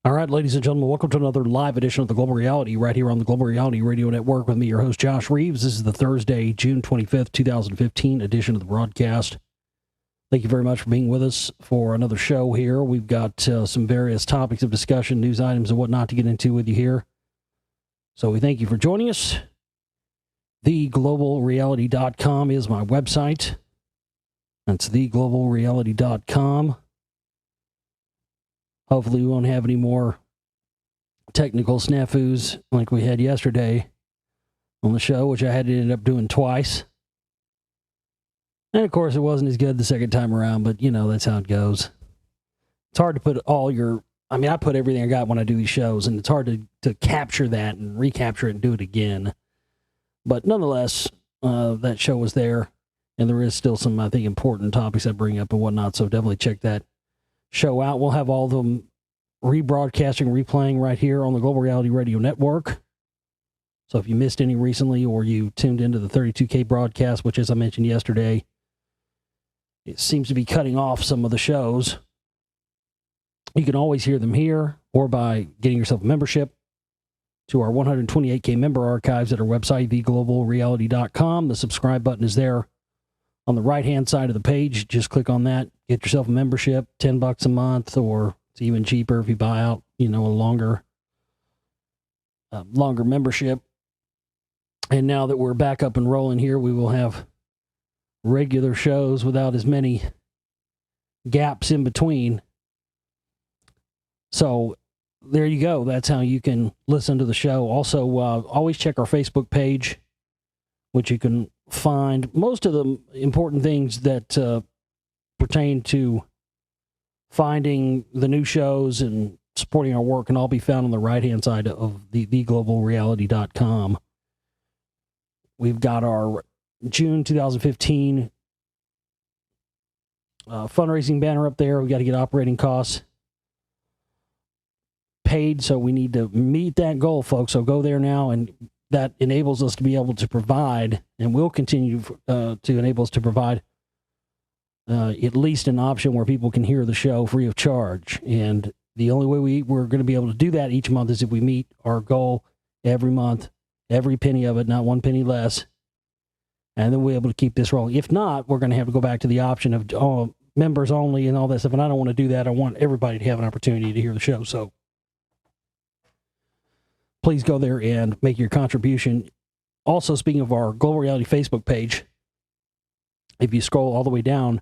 All right, ladies and gentlemen, welcome to another live edition of the Global Reality right here on the Global Reality Radio Network with me, your host, Josh Reeves. This is the Thursday, June 25th, 2015 edition of the broadcast. Thank you very much for being with us for another show here. We've got some various topics of discussion, news items, and whatnot to get into with you here. So we thank you for joining us. TheGlobalReality.com is my website. That's TheGlobalReality.com. Hopefully we won't have any more technical snafus like we had yesterday on the show, which I had to end up doing twice. And, of course, it wasn't as good the second time around, but, you know, that's how it goes. It's hard to put I put everything I got when I do these shows, and it's hard to capture that and recapture it and do it again. But, nonetheless, that show was there, and there is still some, I think, important topics I bring up and whatnot, so definitely check that show out. We'll have all of them rebroadcasting, replaying right here on the Global Reality Radio Network. So if you missed any recently or you tuned into the 32K broadcast, which, as I mentioned yesterday, it seems to be cutting off some of the shows, you can always hear them here or by getting yourself a membership to our 128K member archives at our website, theglobalreality.com. The subscribe button is there on the right-hand side of the page. Just click on that. Get yourself a membership, $10 a month, or it's even cheaper if you buy out, a longer membership. And now that we're back up and rolling here, we will have regular shows without as many gaps in between. So there you go. That's how you can listen to the show. Also, always check our Facebook page, which you can find most of the important things that pertain to finding the new shows and supporting our work can all be found on the right-hand side of theglobalreality.com. We've got our June 2015 fundraising banner up there. We've got to get operating costs paid, so we need to meet that goal, folks. So go there now, and that enables us to be able to provide, and will continue to enable us to provide at least an option where people can hear the show free of charge. And the only way we're going to be able to do that each month is if we meet our goal every month, every penny of it, not one penny less. And then we're able to keep this rolling. If not, we're going to have to go back to the option of members only and all that stuff. And I don't want to do that. I want everybody to have an opportunity to hear the show. So please go there and make your contribution. Also, speaking of our Global Reality Facebook page, if you scroll all the way down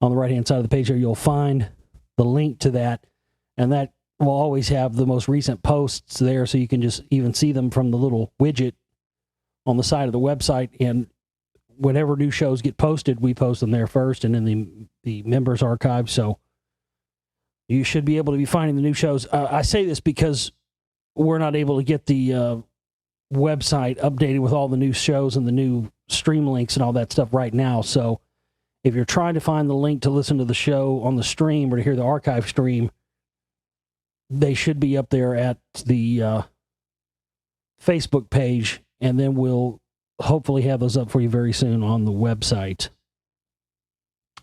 on the right-hand side of the page there, you'll find the link to that, and that will always have the most recent posts there, so you can just even see them from the little widget on the side of the website. And whenever new shows get posted, we post them there first and in the members archive, so you should be able to be finding the new shows. I say this because we're not able to get the website updated with all the new shows and the new stream links and all that stuff right now. So if you're trying to find the link to listen to the show on the stream or to hear the archive stream, they should be up there at the Facebook page, and then we'll hopefully have those up for you very soon on the website.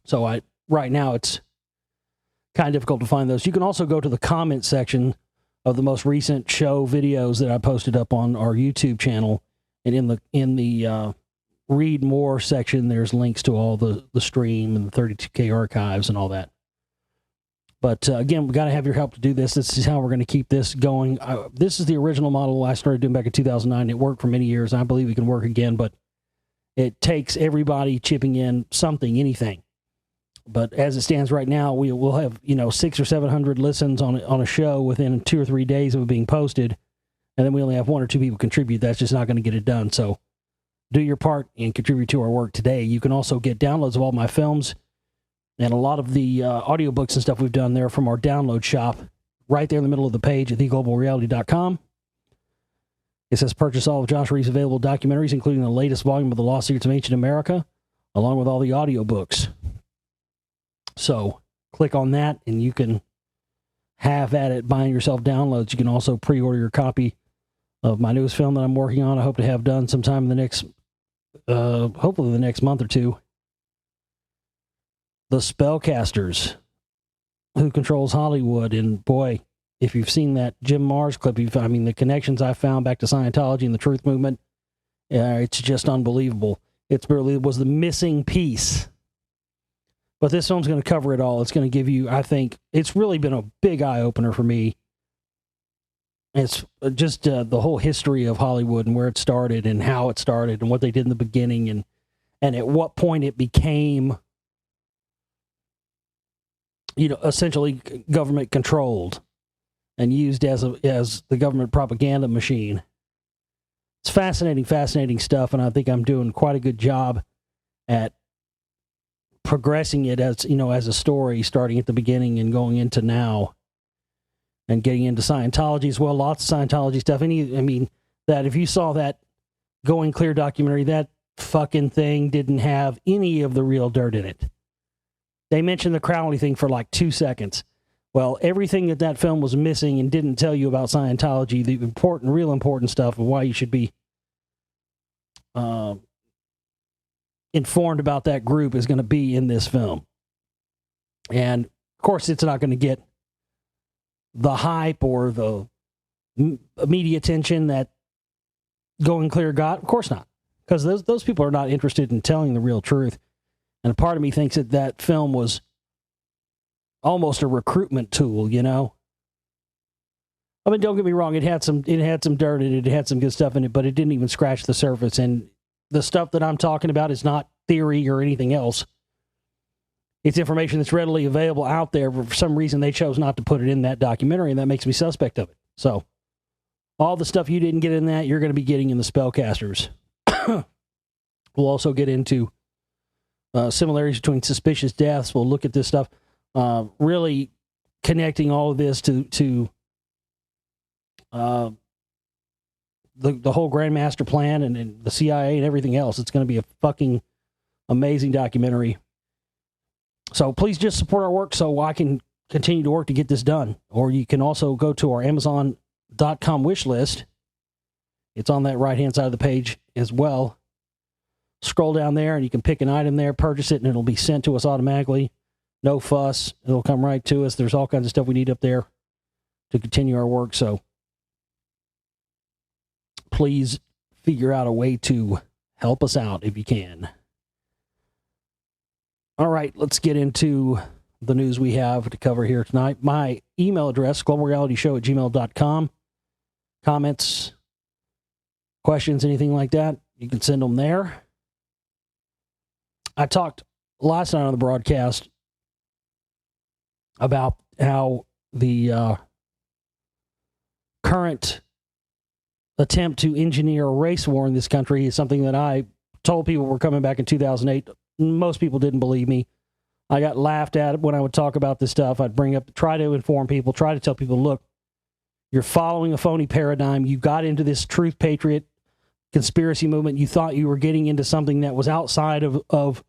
So right now it's kind of difficult to find those. You can also go to the comment section of the most recent show videos that I posted up on our YouTube channel, and in the read more section, there's links to all the stream and the 32K archives and all that. But again, we've got to have your help to do this. This is how we're going to keep this going. This is the original model I started doing back in 2009. It worked for many years. I believe it can work again, but it takes everybody chipping in something, anything. But as it stands right now, we'll have 600 or 700 listens on a show within 2 or 3 days of it being posted, and then we only have 1 or 2 people contribute. That's just not going to get it done. So do your part and contribute to our work today. You can also get downloads of all my films and a lot of the audiobooks and stuff we've done there from our download shop right there in the middle of the page at theglobalreality.com. It says purchase all of Josh Reeves' available documentaries, including the latest volume of The Lost Secrets of Ancient America, along with all the audiobooks. So click on that and you can have at it buying yourself downloads. You can also pre-order your copy of my newest film that I'm working on. I hope to have done sometime in the next, hopefully the next month or two. The Spellcasters, Who Controls Hollywood. And boy, if you've seen that Jim Mars clip, the connections I found back to Scientology and the Truth Movement, it's just unbelievable. It was the missing piece. But this film's going to cover it all. It's going to give you, I think, it's really been a big eye-opener for me. It's just the whole history of Hollywood and where it started and how it started and what they did in the beginning and at what point it became, essentially government controlled and used as the government propaganda machine. It's fascinating stuff, and I think I'm doing quite a good job at progressing it as a story, starting at the beginning and going into now, and getting into Scientology as well. Lots of Scientology stuff. That if you saw that Going Clear documentary, that fucking thing didn't have any of the real dirt in it. They mentioned the Crowley thing for like 2 seconds. Well, everything that film was missing and didn't tell you about Scientology, the real important stuff of why you should be informed about that group, is going to be in this film. And of course, it's not going to get the hype or the media attention that Going Clear got. Of course not, because those people are not interested in telling the real truth. And a part of me thinks that film was almost a recruitment tool, don't get me wrong, it had some dirt in it, it had some good stuff in it, but it didn't even scratch the surface. And the stuff that I'm talking about is not theory or anything else. It's information that's readily available out there. For some reason, they chose not to put it in that documentary, and that makes me suspect of it. So, all the stuff you didn't get in that, you're going to be getting in the Spellcasters. We'll also get into similarities between suspicious deaths. We'll look at this stuff, really connecting all of this to the whole Grand Master Plan and the CIA and everything else. It's going to be a fucking amazing documentary. So please just support our work so I can continue to work to get this done. Or you can also go to our Amazon.com wish list. It's on that right-hand side of the page as well. Scroll down there and you can pick an item there, purchase it, and it'll be sent to us automatically. No fuss. It'll come right to us. There's all kinds of stuff we need up there to continue our work. So please figure out a way to help us out if you can. All right, let's get into the news we have to cover here tonight. My email address, globalrealityshow@gmail.com. Comments, questions, anything like that, you can send them there. I talked last night on the broadcast about how the current attempt to engineer a race war in this country is something that I told people were coming back in 2008. Most people didn't believe me. I got laughed at when I would talk about this stuff. I'd try to inform people, try to tell people, look, you're following a phony paradigm. You got into this truth patriot conspiracy movement. You thought you were getting into something that was outside of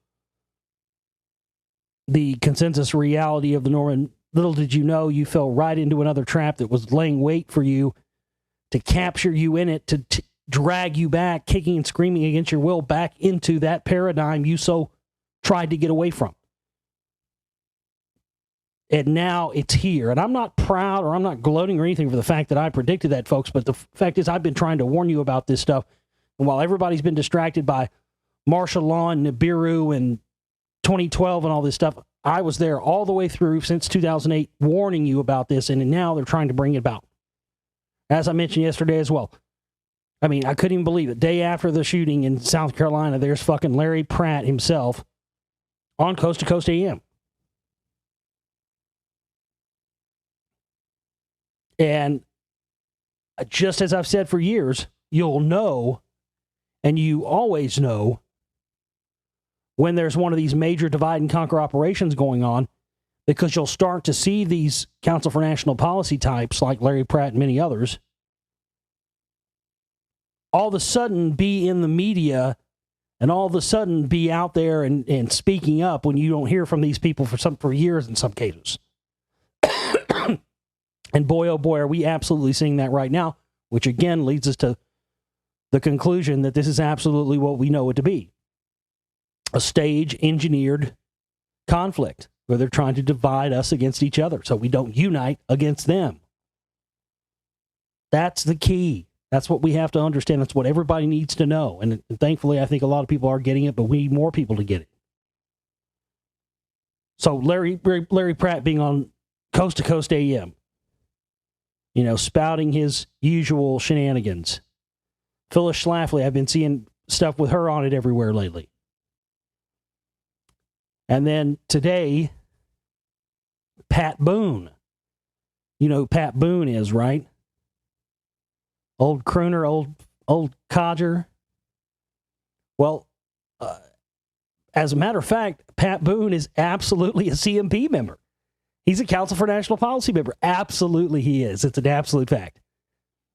the consensus reality of the norm. And little did you know, you fell right into another trap that was laying wait for you to capture you in it, to drag you back, kicking and screaming against your will, back into that paradigm you so tried to get away from. And now it's here. And I'm not proud or I'm not gloating or anything for the fact that I predicted that, folks, but the fact is I've been trying to warn you about this stuff. And while everybody's been distracted by martial law and Nibiru and 2012 and all this stuff, I was there all the way through since 2008 warning you about this, and now they're trying to bring it about. As I mentioned yesterday as well. I mean, I couldn't even believe it. Day after the shooting in South Carolina, there's fucking Larry Pratt himself on Coast to Coast AM. And just as I've said for years, you'll know, and you always know, when there's one of these major divide and conquer operations going on, because you'll start to see these Council for National Policy types like Larry Pratt and many others all of a sudden be in the media and all of a sudden be out there and speaking up when you don't hear from these people for years in some cases. And boy, oh boy, are we absolutely seeing that right now, which again leads us to the conclusion that this is absolutely what we know it to be. A stage-engineered conflict where they're trying to divide us against each other so we don't unite against them. That's the key. That's what we have to understand. That's what everybody needs to know. And thankfully, I think a lot of people are getting it, but we need more people to get it. So Larry Pratt being on Coast to Coast AM, spouting his usual shenanigans. Phyllis Schlafly, I've been seeing stuff with her on it everywhere lately. And then today, Pat Boone. You know who Pat Boone is, right? Old crooner, old codger. Well, as a matter of fact, Pat Boone is absolutely a CMP member. He's a Council for National Policy member. Absolutely he is. It's an absolute fact.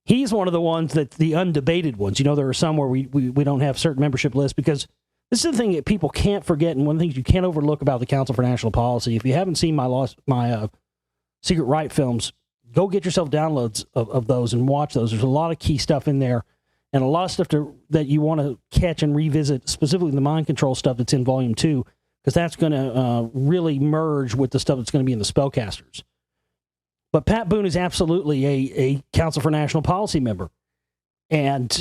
He's one of the ones that the undebated ones. There are some where we don't have certain membership lists, because this is the thing that people can't forget, and one of the things you can't overlook about the Council for National Policy. If you haven't seen my Secret Right films, go get yourself downloads of those and watch those. There's a lot of key stuff in there, and a lot of stuff that you want to catch and revisit, specifically the mind control stuff that's in Volume 2, because that's going to really merge with the stuff that's going to be in the Spellcasters. But Pat Boone is absolutely a Council for National Policy member. And,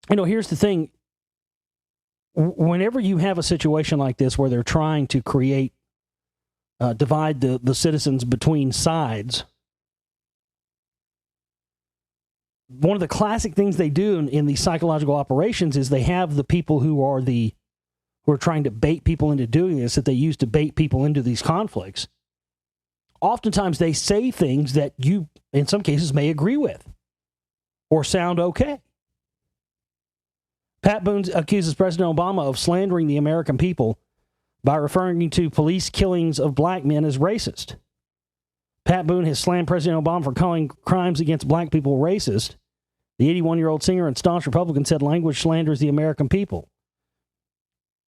here's the thing. Whenever you have a situation like this where they're trying to divide the citizens between sides, one of the classic things they do in these psychological operations is they have the people who are trying to bait people into doing this, that they use to bait people into these conflicts. Oftentimes they say things that you, in some cases, may agree with or sound okay. Pat Boone accuses President Obama of slandering the American people by referring to police killings of black men as racist. Pat Boone has slammed President Obama for calling crimes against black people racist. The 81-year-old singer and staunch Republican said language slanders the American people.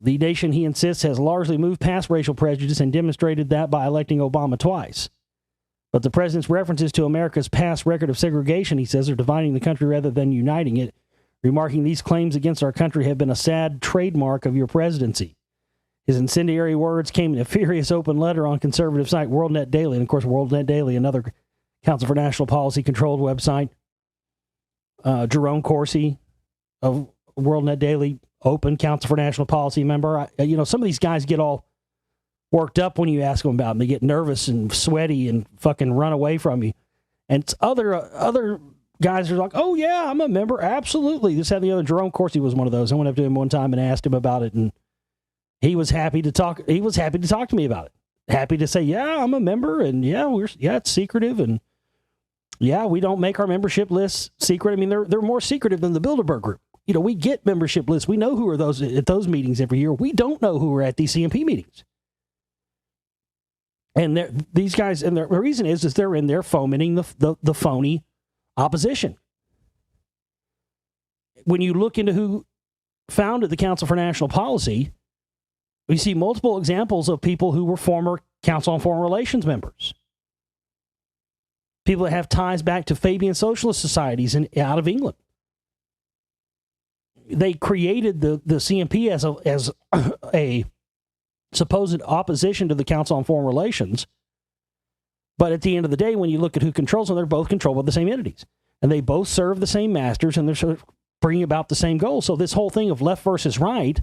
The nation, he insists, has largely moved past racial prejudice and demonstrated that by electing Obama twice. But the president's references to America's past record of segregation, he says, are dividing the country rather than uniting it, remarking these claims against our country have been a sad trademark of your presidency. His incendiary words came in a furious open letter on conservative site WorldNet Daily. And, of course, WorldNet Daily, another Council for National Policy controlled website. Jerome Corsi of WorldNet Daily, open Council for National Policy member. Some of these guys get all worked up when you ask them about them. They get nervous and sweaty and fucking run away from you. And it's other guys are like, oh, yeah, I'm a member. Absolutely. This had the other. Jerome Corsi was one of those. I went up to him one time and asked him about it, and he was happy to talk. He was happy to talk to me about it. Happy to say, yeah, I'm a member, and it's secretive, and yeah, we don't make our membership lists secret. I mean, they're more secretive than the Bilderberg Group. We get membership lists. We know who are those at those meetings every year. We don't know who are at these CMP meetings. And these guys, and the reason is they're in there fomenting the phony opposition. When you look into who founded the Council for National Policy, we see multiple examples of people who were former Council on Foreign Relations members. People that have ties back to Fabian socialist societies out of England. They created the CMP as a supposed opposition to the Council on Foreign Relations. But at the end of the day, when you look at who controls them, they're both controlled by the same entities. And they both serve the same masters, and they're sort of bringing about the same goals. So this whole thing of left versus right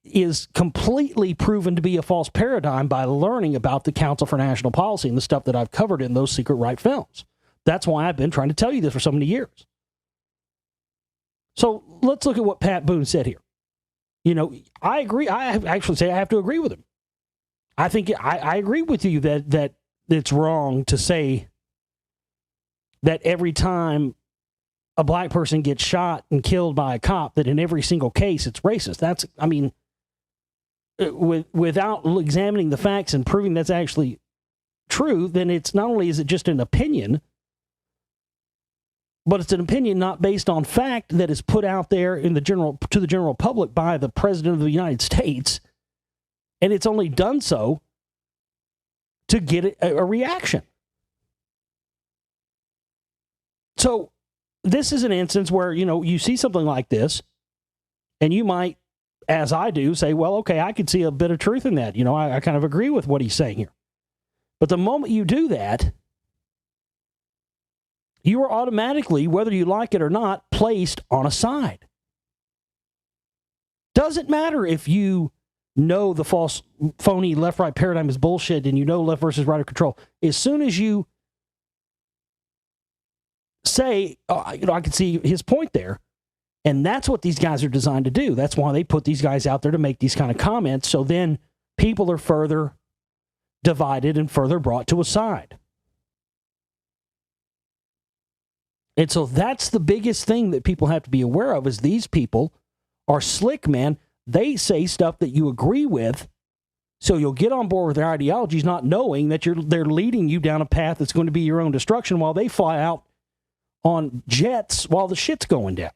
is completely proven to be a false paradigm by learning about the Council for National Policy and the stuff that I've covered in those Secret Right films. That's why I've been trying to tell you this for so many years. So let's look at what Pat Boone said here. I agree. I actually say I have to agree with him. I think I agree with you that it's wrong to say that every time a black person gets shot and killed by a cop, that in every single case it's racist. Without examining the facts and proving that's actually true, then it's not only is it just an opinion, but it's an opinion not based on fact that is put out there to the general public by the President of the United States, and it's only done so to get a reaction. So this is an instance where, you see something like this, and you might, as I do, say, well, okay, I could see a bit of truth in that. I kind of agree with what he's saying here. But the moment you do that, you are automatically, whether you like it or not, placed on a side. Doesn't matter if you know the false, phony left-right paradigm is bullshit and you know left versus right of control. As soon as you say, I can see his point there, and that's what these guys are designed to do. That's why they put these guys out there to make these kind of comments, so then people are further divided and further brought to a side. And so that's the biggest thing that people have to be aware of, is these people are slick, man. They say stuff that you agree with, so you'll get on board with their ideologies, not knowing that they're leading you down a path that's going to be your own destruction, while they fly out on jets while the shit's going down.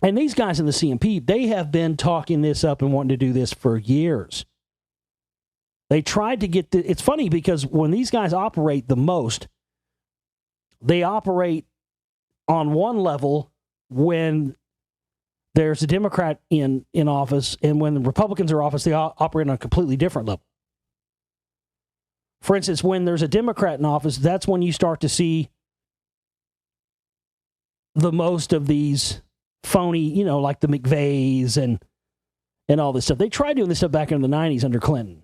And these guys in the CMP, they have been talking this up and wanting to do this for years. They tried to get it's funny because when these guys operate the most, they operate on one level when there's a Democrat in office, and when the Republicans are in office, they operate on a completely different level. For instance, when there's a Democrat in office, that's when you start to see the most of these phony, like the McVeighs and all this stuff. They tried doing this stuff back in the 90s under Clinton.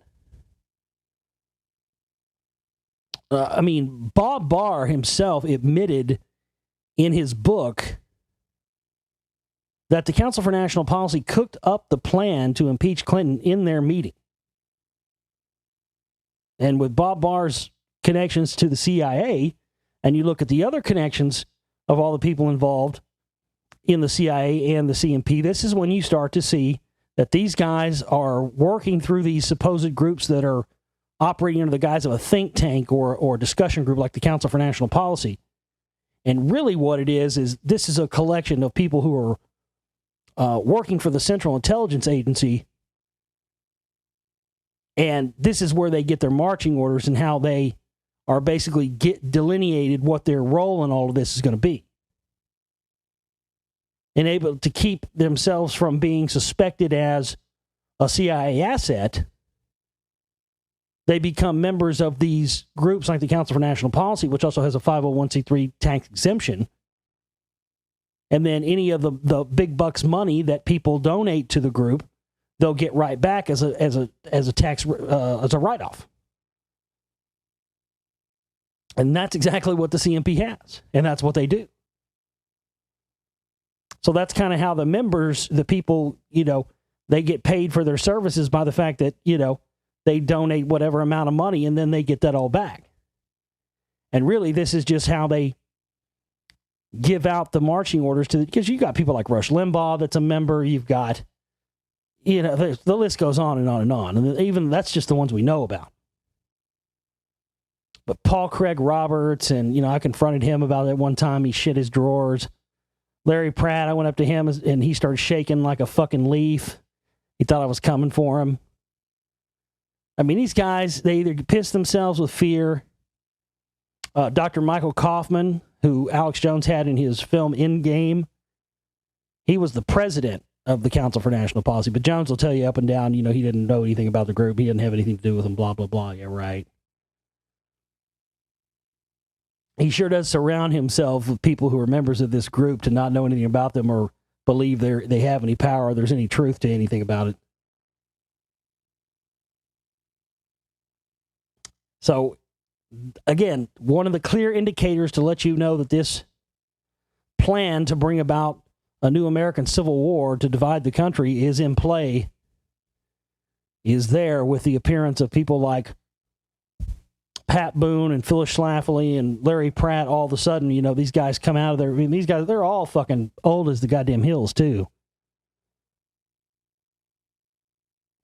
Bob Barr himself admitted in his book that the Council for National Policy cooked up the plan to impeach Clinton in their meeting. And with Bob Barr's connections to the CIA, and you look at the other connections of all the people involved in the CIA and the CMP, this is when you start to see that these guys are working through these supposed groups that are operating under the guise of a think tank or a discussion group like the Council for National Policy. And really what it is this is a collection of people who are working for the Central Intelligence Agency, and this is where they get their marching orders and how they are basically delineated what their role in all of this is going to be. And able to keep themselves from being suspected as a CIA asset, they become members of these groups like the Council for National Policy, which also has a 501c3 tax exemption. And then any of the big bucks money that people donate to the group, they'll get right back as a tax as a write-off. And that's exactly what the CMP has, and that's what they do. So that's kind of how the members, the people, they get paid for their services by the fact that, they donate whatever amount of money and then they get that all back. And really, this is just how they give out the marching orders because you got people like Rush Limbaugh that's a member. You've got, the list goes on and on and on. And even that's just the ones we know about. But Paul Craig Roberts, and, I confronted him about it one time. He shit his drawers. Larry Pratt, I went up to him and he started shaking like a fucking leaf. He thought I was coming for him. These guys, they either piss themselves with fear. Dr. Michael Kaufman, who Alex Jones had in his film Endgame, he was the president of the Council for National Policy. But Jones will tell you up and down, he didn't know anything about the group. He didn't have anything to do with them, blah, blah, blah. Yeah, right. He sure does surround himself with people who are members of this group to not know anything about them or believe they have any power or there's any truth to anything about it. So, again, one of the clear indicators to let you know that this plan to bring about a new American Civil War to divide the country is in play is there with the appearance of people like Pat Boone and Phyllis Schlafly and Larry Pratt. All of a sudden, these guys come out of there. These guys, they're all fucking old as the goddamn hills, too.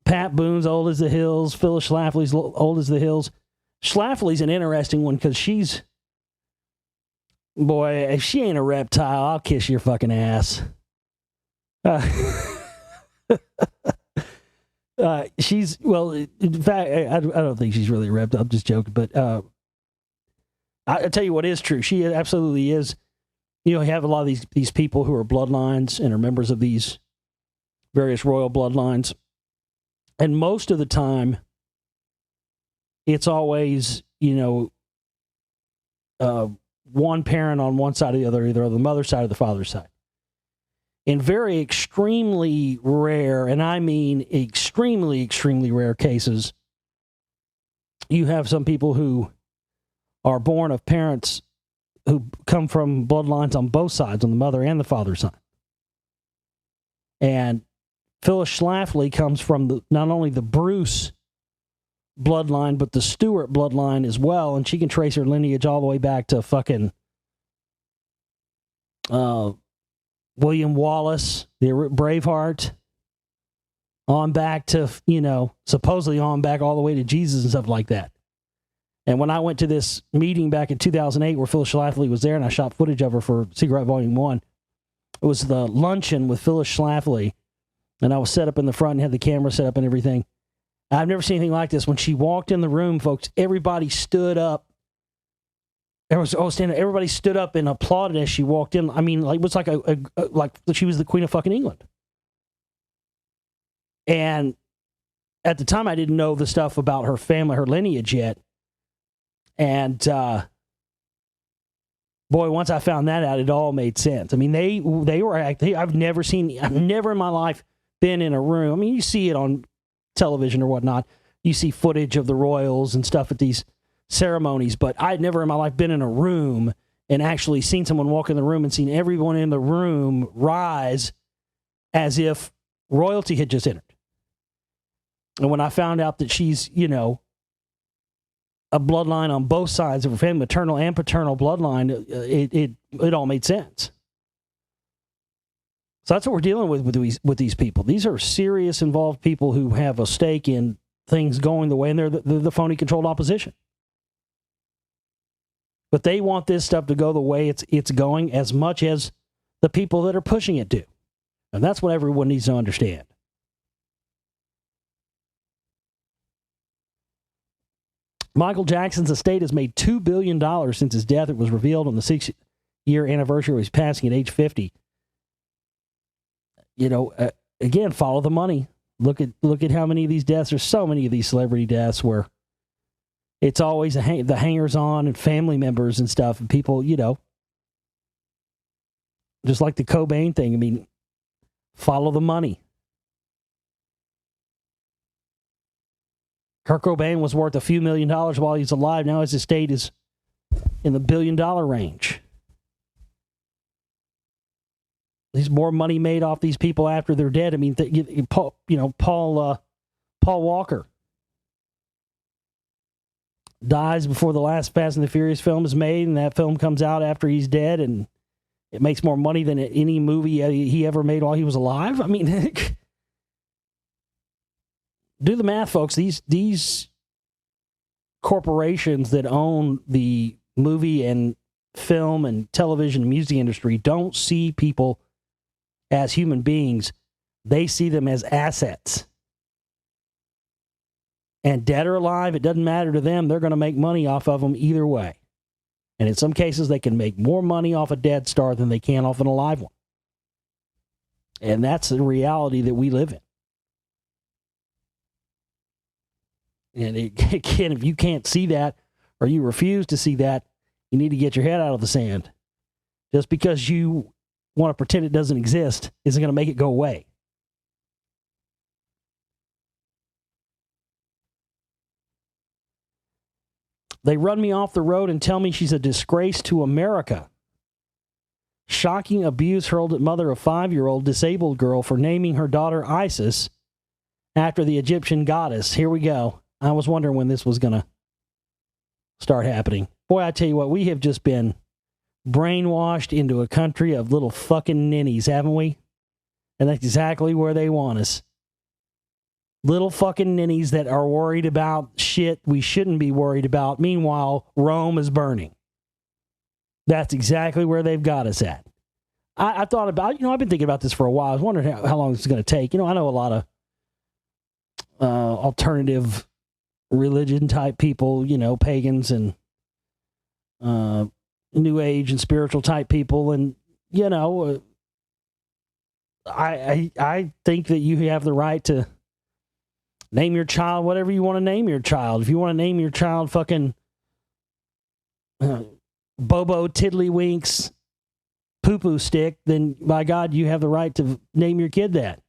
Pat Boone's old as the hills. Phyllis Schlafly's old as the hills. Schlafly's an interesting one because boy, if she ain't a reptile, I'll kiss your fucking ass. She's, well, in fact, I don't think she's really a reptile. I'm just joking. But I tell you what is true. She absolutely is. You have a lot of these people who are bloodlines and are members of these various royal bloodlines. And most of the time, it's always, one parent on one side or the other, either on the mother's side or the father's side. In very extremely rare, and I mean extremely, extremely rare cases, you have some people who are born of parents who come from bloodlines on both sides, on the mother and the father's side. And Phyllis Schlafly comes from not only the Bruce bloodline, but the Stewart bloodline as well, and she can trace her lineage all the way back to fucking William Wallace, the Braveheart, on back to, supposedly on back all the way to Jesus and stuff like that. And when I went to this meeting back in 2008 where Phyllis Schlafly was there, and I shot footage of her for Secret Volume 1, it was the luncheon with Phyllis Schlafly, and I was set up in the front and had the camera set up and everything. I've never seen anything like this. When she walked in the room, folks, everybody stood up. Everybody stood up and applauded as she walked in. I mean, like, it was like like she was the Queen of fucking England. And at the time, I didn't know the stuff about her family, her lineage yet. And boy, once I found that out, it all made sense. I mean, I've never in my life been in a room. I mean, you see it on television or whatnot. You see footage of the royals and stuff at these ceremonies, but I'd never in my life been in a room and actually seen someone walk in the room and seen everyone in the room rise as if royalty had just entered. And when I found out that she's, a bloodline on both sides of her family, maternal and paternal bloodline, it all made sense. So that's what we're dealing with these people. These are serious, involved people who have a stake in things going the way, and they're the phony controlled opposition. But they want this stuff to go the way it's going as much as the people that are pushing it do. And that's what everyone needs to understand. Michael Jackson's estate has made $2 billion since his death. It was revealed on the 6-year anniversary of his passing at age 50. Again, follow the money. Look at how many of these deaths. There's so many of these celebrity deaths where it's always the hangers-on and family members and stuff. And people, just like the Cobain thing. I mean, follow the money. Kurt Cobain was worth a few $1 million while he's alive. Now his estate is in the $1 billion range. There's more money made off these people after they're dead. I mean, Paul Walker dies before the last Fast and the Furious film is made, and that film comes out after he's dead, and it makes more money than any movie he ever made while he was alive. I mean, do the math, folks. These corporations that own the movie and film and television and music industry don't see people as human beings. They see them as assets. And dead or alive, it doesn't matter to them. They're going to make money off of them either way. And in some cases, they can make more money off a dead star than they can off an alive one. And that's the reality that we live in. And again, if you can't see that, or you refuse to see that, you need to get your head out of the sand. Just because you want to pretend it doesn't exist isn't going to make it go away. They run me off the road and tell me she's a disgrace to America. Shocking abuse hurled at mother of 5-year-old disabled girl for naming her daughter Isis after the Egyptian goddess. Here we go. I was wondering when this was going to start happening. Boy, I tell you what, we have just been brainwashed into a country of little fucking ninnies, haven't we? And that's exactly where they want us. Little fucking ninnies that are worried about shit we shouldn't be worried about. Meanwhile, Rome is burning. That's exactly where they've got us at. I thought about, I've been thinking about this for a while. I was wondering how long it's going to take. I know a lot of alternative religion type people, pagans and New Age and spiritual type people. And, I think that you have the right to name your child whatever you want to name your child. If you want to name your child fucking Bobo Tiddlywinks poo-poo stick, then by God, you have the right to name your kid that.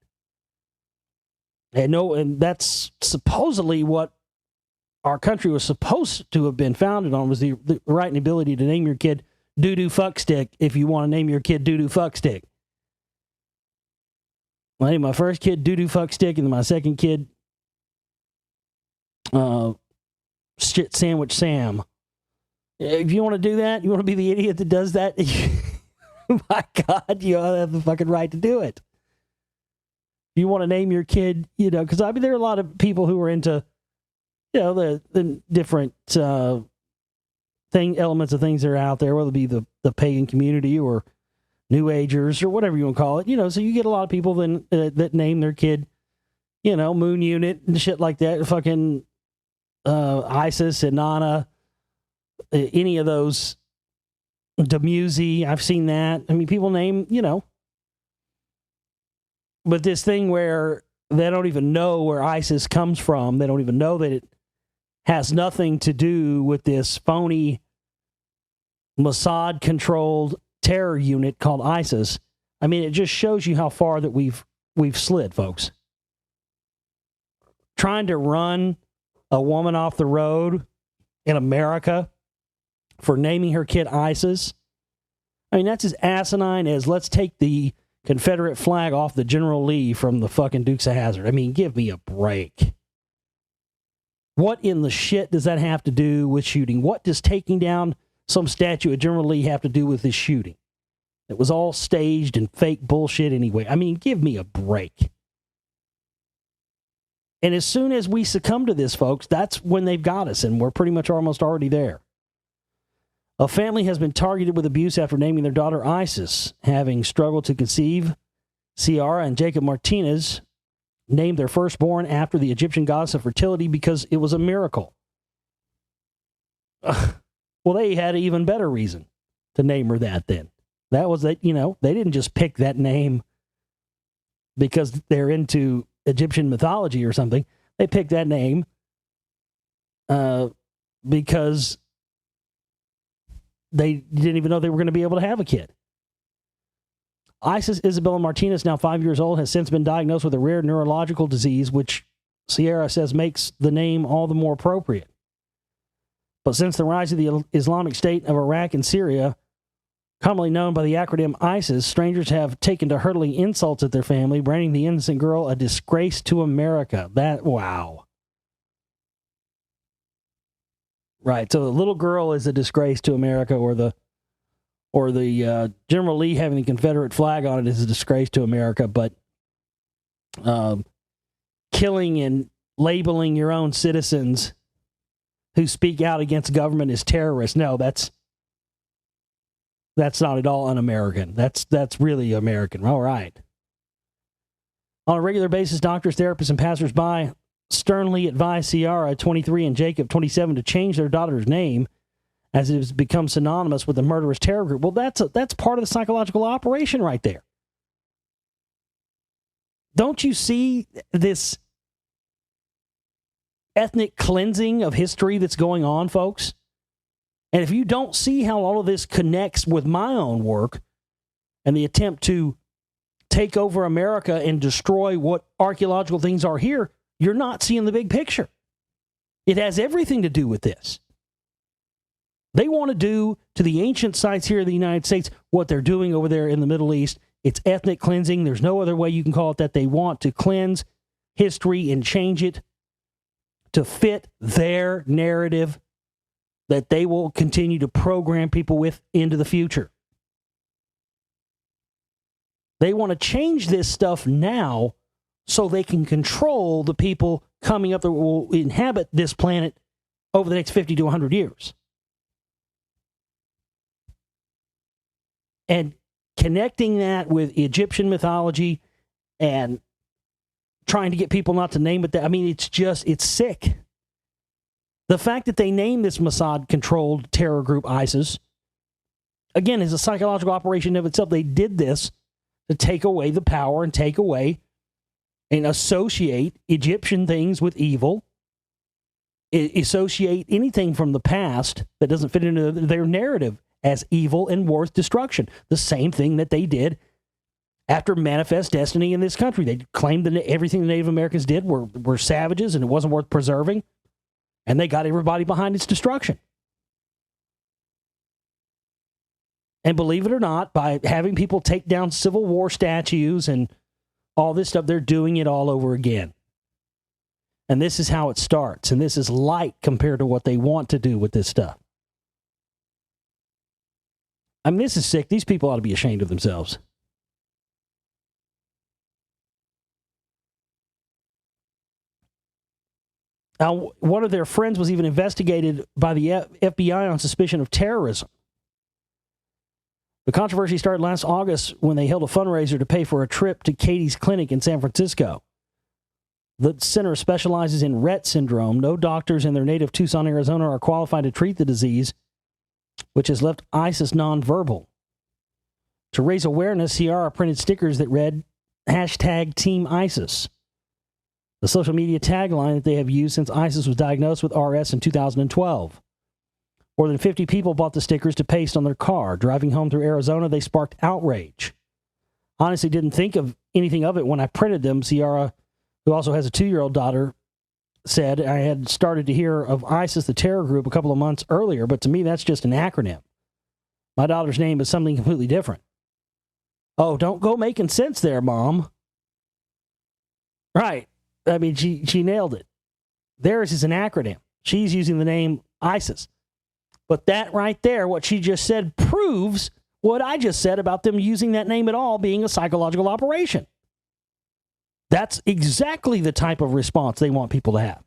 And that's supposedly what our country was supposed to have been founded on, was the right and ability to name your kid doo-doo fuck stick if you want to name your kid doo-doo fuck stick. I named my first kid doo-doo fuck stick, and then my second kid shit sandwich Sam. If you want to do that, you want to be the idiot that does that, my God, you have the fucking right to do it. If you want to name your kid, because I mean, there are a lot of people who are into, the different elements of things that are out there, whether it be the pagan community or New Agers or whatever you want to call it. So you get a lot of people then that name their kid, Moon Unit and shit like that, fucking ISIS, Inanna, any of those, Demusy, I've seen that. I mean, people name, but this thing where they don't even know where ISIS comes from, they don't even know that it has nothing to do with this phony Mossad-controlled terror unit called ISIS. I mean, it just shows you how far that we've slid, folks. Trying to run a woman off the road in America for naming her kid ISIS. I mean, that's as asinine as let's take the Confederate flag off the General Lee from the fucking Dukes of Hazzard. I mean, give me a break. What in the shit does that have to do with shooting? What does taking down some statue of General Lee have to do with this shooting? It was all staged and fake bullshit anyway. I mean, give me a break. And as soon as we succumb to this, folks, that's when they've got us, and we're pretty much almost already there. A family has been targeted with abuse after naming their daughter Isis. Having struggled to conceive, Ciara and Jacob Martinez named their firstborn after the Egyptian goddess of fertility because it was a miracle. Well, they had an even better reason to name her that then. That was that, they didn't just pick that name because they're into Egyptian mythology or something. They picked that name because they didn't even know they were going to be able to have a kid. Isis Isabella Martinez, now 5 years old, has since been diagnosed with a rare neurological disease, which Ciara says makes the name all the more appropriate. But since the rise of the Islamic State of Iraq and Syria, commonly known by the acronym ISIS, strangers have taken to hurling insults at their family, branding the innocent girl a disgrace to America. Wow. Right, so the little girl is a disgrace to America, or the General Lee having the Confederate flag on it is a disgrace to America, but killing and labeling your own citizens who speak out against government as terrorists, no, that's not at all un-American. That's really American. All right. On a regular basis, doctors, therapists, and passersby sternly advise Ciara, 23, and Jacob, 27, to change their daughter's name as it has become synonymous with the murderous terror group. Well, that's part of the psychological operation right there. Don't you see this ethnic cleansing of history that's going on, folks? And if you don't see how all of this connects with my own work and the attempt to take over America and destroy what archaeological things are here, you're not seeing the big picture. It has everything to do with this. They want to do to the ancient sites here in the United States what they're doing over there in the Middle East. It's ethnic cleansing. There's no other way you can call it that. They want to cleanse history and change it to fit their narrative that they will continue to program people with into the future. They want to change this stuff now so they can control the people coming up that will inhabit this planet over the next 50 to 100 years. And connecting that with Egyptian mythology and trying to get people not to name it that, I mean, it's sick. The fact that they named this Mossad-controlled terror group ISIS, again, is a psychological operation of itself. They did this to take away the power and take away and associate Egyptian things with evil, associate anything from the past that doesn't fit into their narrative as evil and worth destruction. The same thing that they did after Manifest Destiny in this country. They claimed that everything the Native Americans did were savages and it wasn't worth preserving, and they got everybody behind its destruction. And believe it or not, by having people take down Civil War statues and all this stuff, they're doing it all over again. And this is how it starts. And this is light compared to what they want to do with this stuff. I mean, this is sick. These people ought to be ashamed of themselves. Now, one of their friends was even investigated by the FBI on suspicion of terrorism. The controversy started last August when they held a fundraiser to pay for a trip to Katie's clinic in San Francisco. The center specializes in Rett syndrome. No doctors in their native Tucson, Arizona are qualified to treat the disease, which has left ISIS nonverbal. To raise awareness, Ciara printed stickers that read, #TeamISIS, the social media tagline that they have used since ISIS was diagnosed with RS in 2012. More than 50 people bought the stickers to paste on their car. Driving home through Arizona, they sparked outrage. Honestly, didn't think of anything of it when I printed them. Ciara, who also has a 2-year-old daughter, said, I had started to hear of ISIS, the terror group, a couple of months earlier, but to me, that's just an acronym. My daughter's name is something completely different. Oh, don't go making sense there, Mom. Right. I mean, she nailed it. Theirs is an acronym. She's using the name ISIS. But that right there, what she just said, proves what I just said about them using that name at all being a psychological operation. That's exactly the type of response they want people to have.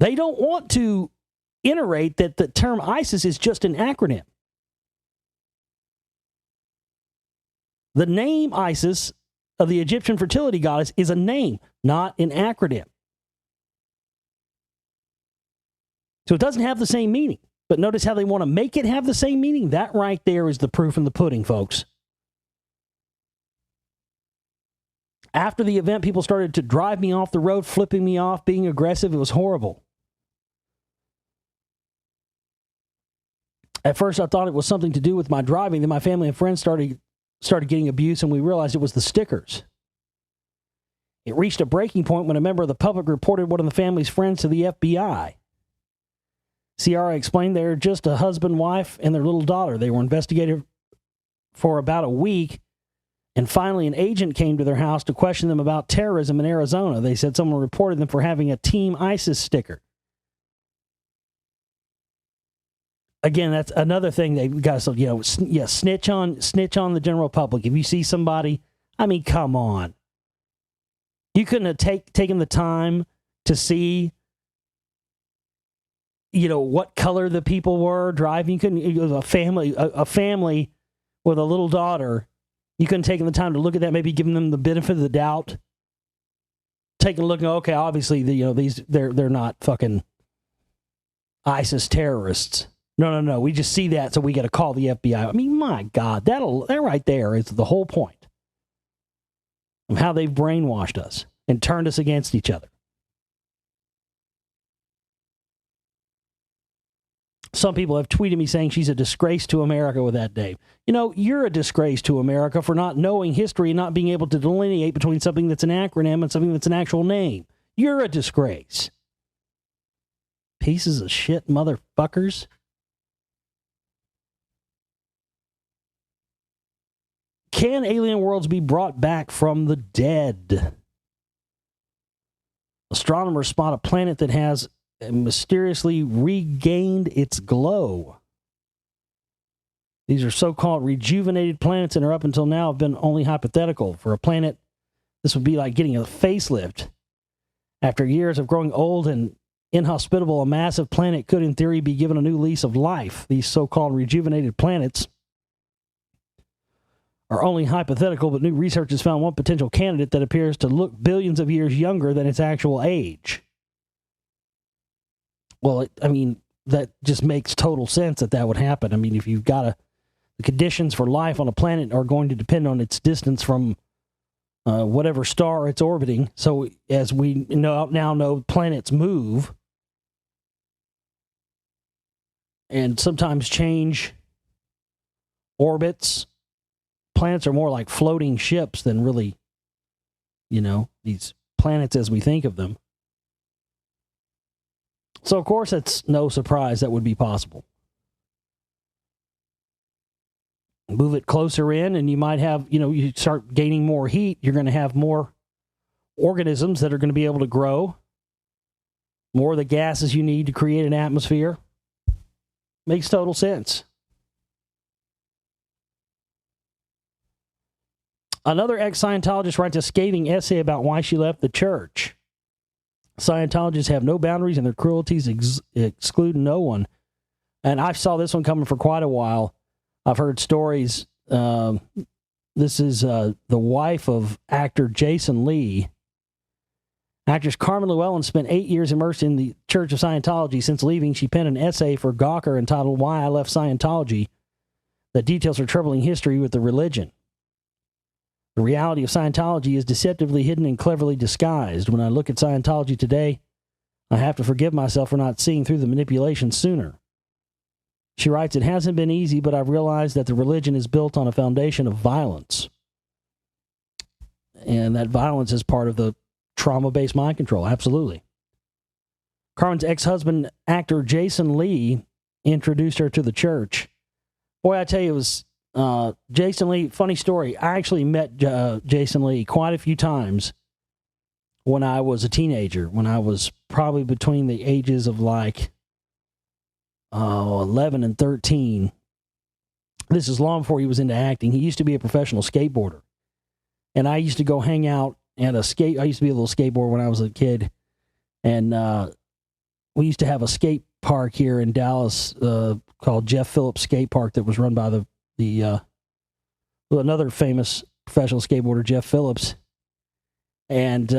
They don't want to iterate that the term ISIS is just an acronym. The name Isis of the Egyptian fertility goddess is a name, not an acronym. So it doesn't have the same meaning. But notice how they want to make it have the same meaning. That right there is the proof in the pudding, folks. After the event, people started to drive me off the road, flipping me off, being aggressive. It was horrible. At first, I thought it was something to do with my driving. Then my family and friends started getting abuse, and we realized it was the stickers. It reached a breaking point when a member of the public reported one of the family's friends to the FBI. Ciara explained they're just a husband, wife, and their little daughter. They were investigated for about a week, and finally an agent came to their house to question them about terrorism in Arizona. They said someone reported them for having a Team ISIS sticker. Again, that's another thing they've got to, snitch on the general public. If you see somebody, I mean, come on. You couldn't have taken the time to see what color the people were driving. You couldn't, it was a family with a little daughter. You couldn't take the time to look at that, maybe giving them the benefit of the doubt. Taking a look, okay, obviously, they're not fucking ISIS terrorists. No. We just see that, so we got to call the FBI. I mean, my God, that right there is the whole point of how they've brainwashed us and turned us against each other. Some people have tweeted me saying she's a disgrace to America with that, Dave. You're a disgrace to America for not knowing history and not being able to delineate between something that's an acronym and something that's an actual name. You're a disgrace. Pieces of shit motherfuckers. Can alien worlds be brought back from the dead? Astronomers spot a planet that has mysteriously regained its glow. These are so-called rejuvenated planets and are up until now have been only hypothetical. For a planet, this would be like getting a facelift. After years of growing old and inhospitable, a massive planet could, in theory, be given a new lease of life. These so-called rejuvenated planets are only hypothetical, but new research has found one potential candidate that appears to look billions of years younger than its actual age. Well, that just makes total sense that would happen. I mean, if you've got the conditions for life on a planet are going to depend on its distance from whatever star it's orbiting. So as we now know, planets move and sometimes change orbits. Planets are more like floating ships than really, these planets as we think of them. So, of course, it's no surprise that would be possible. Move it closer in, and you might have, you start gaining more heat. You're going to have more organisms that are going to be able to grow. More of the gases you need to create an atmosphere. Makes total sense. Another ex-Scientologist writes a scathing essay about why she left the church. Scientologists have no boundaries and their cruelties exclude no one. And I saw this one coming for quite a while. I've heard stories. This is the wife of actor Jason Lee. Actress Carmen Llewellyn spent 8 years immersed in the Church of Scientology. Since leaving, she penned an essay for Gawker entitled Why I Left Scientology that details her troubling history with the religion. The reality of Scientology is deceptively hidden and cleverly disguised. When I look at Scientology today, I have to forgive myself for not seeing through the manipulation sooner. She writes, it hasn't been easy, but I've realized that the religion is built on a foundation of violence. And that violence is part of the trauma-based mind control, absolutely. Carmen's ex-husband, actor Jason Lee, introduced her to the church. Boy, I tell you, it was Jason Lee, funny story. I actually met Jason Lee quite a few times when I was a teenager, when I was probably between the ages of 11 and 13. This is long before he was into acting. He used to be a professional skateboarder. And I used to go hang out at I used to be a little skateboarder when I was a kid. And we used to have a skate park here in Dallas called Jeff Phillips Skate Park that was run by another famous professional skateboarder, Jeff Phillips. And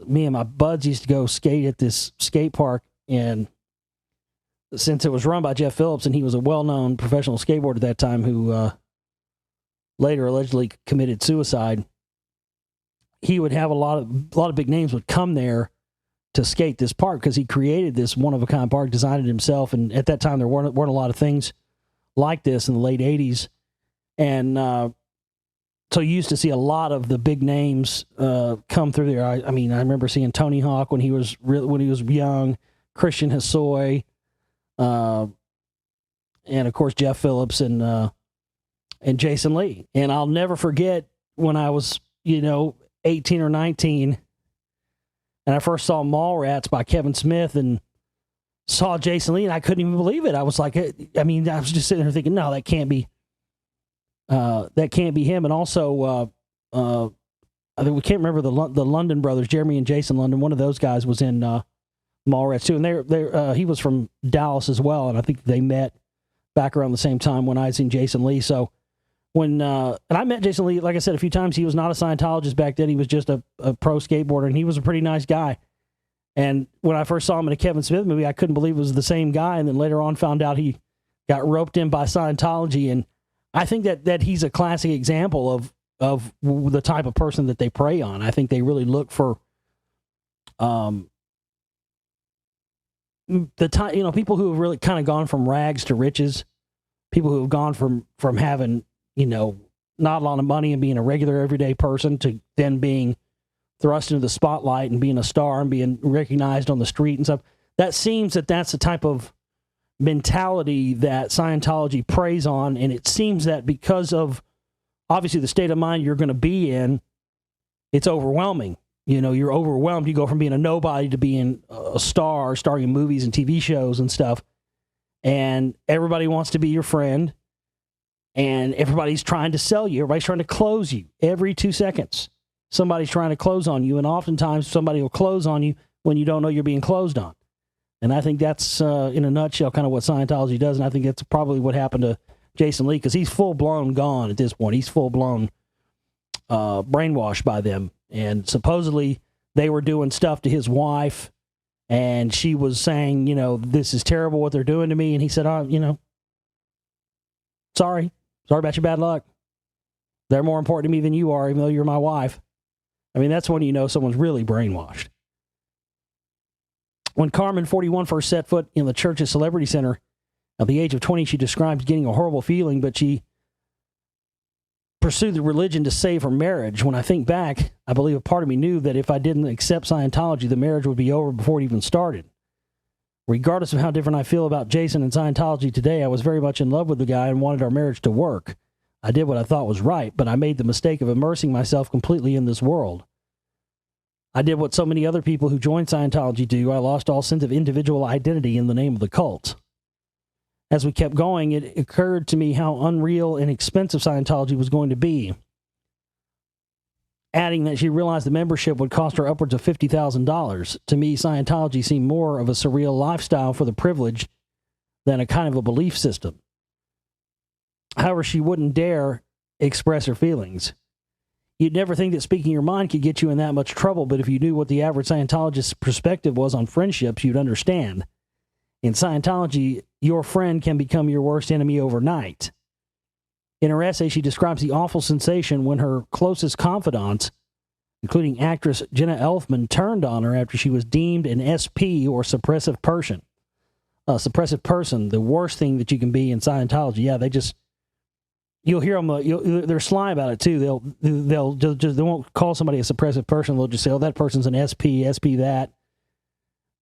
me and my buds used to go skate at this skate park. And since it was run by Jeff Phillips, and he was a well-known professional skateboarder at that time who later allegedly committed suicide, he would have a lot of big names would come there to skate this park because he created this one-of-a-kind park, designed it himself. And at that time, there weren't a lot of things like this in the late 80s. And so you used to see a lot of the big names come through there. I mean, I remember seeing Tony Hawk when he was young, Christian Hosoi, and of course Jeff Phillips and Jason Lee. And I'll never forget when I was 18 or 19, and I first saw Mallrats by Kevin Smith and saw Jason Lee, and I couldn't even believe it. I was like, I was just sitting there thinking, no, that can't be him. And also, I think we can't remember the London brothers, Jeremy and Jason London. One of those guys was in Mallrats too, and he was from Dallas as well, and I think they met back around the same time when I seen Jason Lee. So and I met Jason Lee, like I said, a few times. He was not a Scientologist back then. He was just a pro skateboarder, and he was a pretty nice guy. And when I first saw him in a Kevin Smith movie, I couldn't believe it was the same guy. And then later on found out he got roped in by Scientology. And I think that he's a classic example of the type of person that they prey on. I think they really look for the time, people who have really kind of gone from rags to riches, people who have gone from having, not a lot of money and being a regular everyday person to then being thrust into the spotlight and being a star and being recognized on the street and stuff. That seems that's the type of mentality that Scientology preys on. And it seems that because of obviously the state of mind you're going to be in, it's overwhelming. You're overwhelmed. You go from being a nobody to being a star, starring in movies and TV shows and stuff. And everybody wants to be your friend. And everybody's trying to sell you. Everybody's trying to close you every 2 seconds. Somebody's trying to close on you. And oftentimes somebody will close on you when you don't know you're being closed on. And I think that's, in a nutshell, kind of what Scientology does. And I think that's probably what happened to Jason Lee, because he's full-blown gone at this point. He's full-blown brainwashed by them. And supposedly they were doing stuff to his wife, and she was saying, this is terrible what they're doing to me. And he said, sorry about your bad luck. They're more important to me than you are, even though you're my wife. I mean, that's when someone's really brainwashed. When Carmen, 41, first set foot in the church's Celebrity Center, At the age of 20, she described getting a horrible feeling, but she pursued the religion to save her marriage. When I think back, I believe a part of me knew that if I didn't accept Scientology, the marriage would be over before it even started. Regardless of how different I feel about Jason and Scientology today, I was very much in love with the guy and wanted our marriage to work. I did what I thought was right, but I made the mistake of immersing myself completely in this world. I did what so many other people who joined Scientology do. I lost all sense of individual identity in the name of the cult. As we kept going, it occurred to me how unreal and expensive Scientology was going to be. Adding that she realized the membership would cost her upwards of $50,000. To me, Scientology seemed more of a surreal lifestyle for the privileged than a kind of a belief system. However, she wouldn't dare express her feelings. You'd never think that speaking your mind could get you in that much trouble, but if you knew what the average Scientologist's perspective was on friendships, you'd understand. In Scientology, your friend can become your worst enemy overnight. In her essay, she describes the awful sensation when her closest confidants, including actress Jenna Elfman, turned on her after she was deemed an SP, or suppressive person. A suppressive person, the worst thing that you can be in Scientology. Yeah, they just... You'll hear them. They're sly about it too. They won't call somebody a suppressive person. They'll just say, "Oh, that person's an SP that."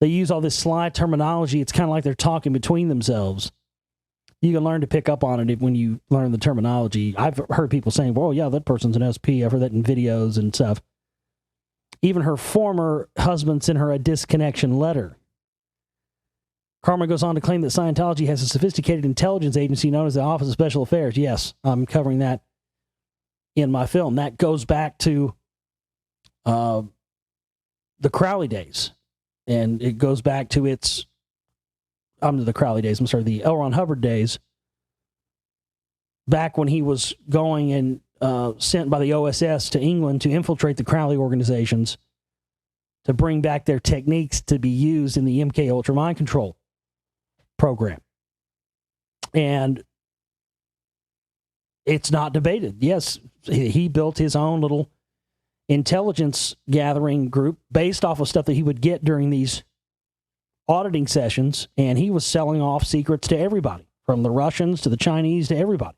They use all this sly terminology. It's kind of like they're talking between themselves. You can learn to pick up on it when you learn the terminology. I've heard people saying, "Well, yeah, that person's an SP." I've heard that in videos and stuff. Even her former husband sent her a disconnection letter. Carmen goes on to claim that Scientology has a sophisticated intelligence agency known as the Office of Special Affairs. Yes, I'm covering that in my film. That goes back to the Crowley days. And it goes back to the L. Ron Hubbard days. Back when he was going and sent by the OSS to England to infiltrate the Crowley organizations to bring back their techniques to be used in the MK Ultra mind control program. And it's not debated. Yes, he built his own little intelligence gathering group based off of stuff that he would get during these auditing sessions, and he was selling off secrets to everybody, from the Russians to the Chinese to everybody.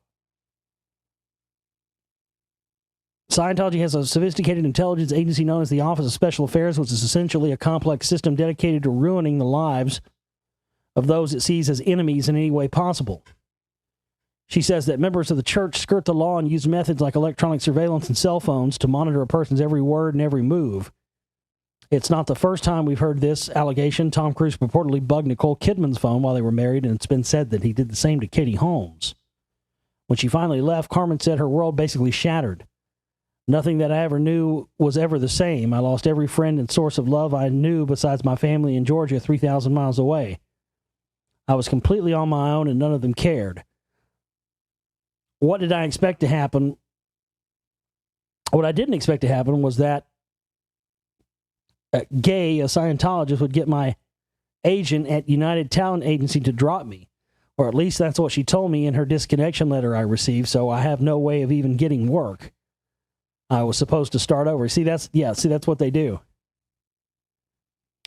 Scientology has a sophisticated intelligence agency known as the Office of Special Affairs, which is essentially a complex system dedicated to ruining the lives of those it sees as enemies in any way possible. She says that members of the church skirt the law and use methods like electronic surveillance and cell phones to monitor a person's every word and every move. It's not the first time we've heard this allegation. Tom Cruise purportedly bugged Nicole Kidman's phone while they were married, and it's been said that he did the same to Katie Holmes. When she finally left, Carmen said her world basically shattered. Nothing that I ever knew was ever the same. I lost every friend and source of love I knew besides my family in Georgia, 3,000 miles away. I was completely on my own and none of them cared. What did I expect to happen? What I didn't expect to happen was that Gay, a Scientologist, would get my agent at United Talent Agency to drop me. Or at least that's what she told me in her disconnection letter I received, so I have no way of even getting work. I was supposed to start over. See, that's what they do.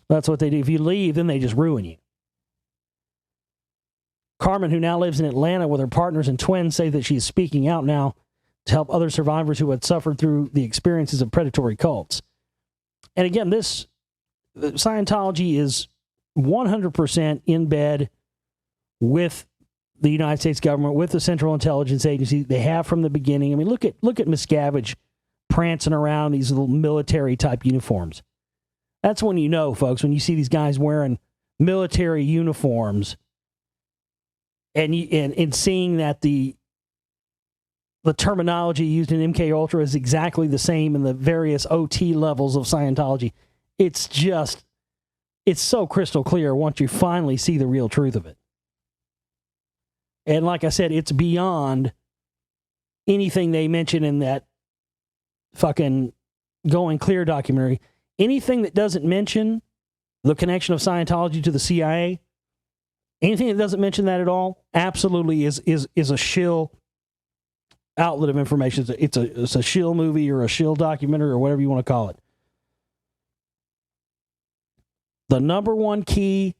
That's what they do. If you leave, then they just ruin you. Carmen, who now lives in Atlanta with her partners and twins, say that she is speaking out now to help other survivors who had suffered through the experiences of predatory cults. And again, this Scientology is 100% in bed with the United States government, with the Central Intelligence Agency. They have from the beginning. I mean, look at Miscavige prancing around these little military-type uniforms. That's when you know, folks, when you see these guys wearing military uniforms and seeing that the terminology used in MK Ultra is exactly the same in the various OT levels of Scientology. It's so crystal clear once you finally see the real truth of it. And like I said, it's beyond anything they mention in that fucking Going Clear documentary. Anything that doesn't mention the connection of Scientology to the CIA, anything that doesn't mention that at all, absolutely is a shill outlet of information. It's a shill movie or a shill documentary or whatever you want to call it. The number one key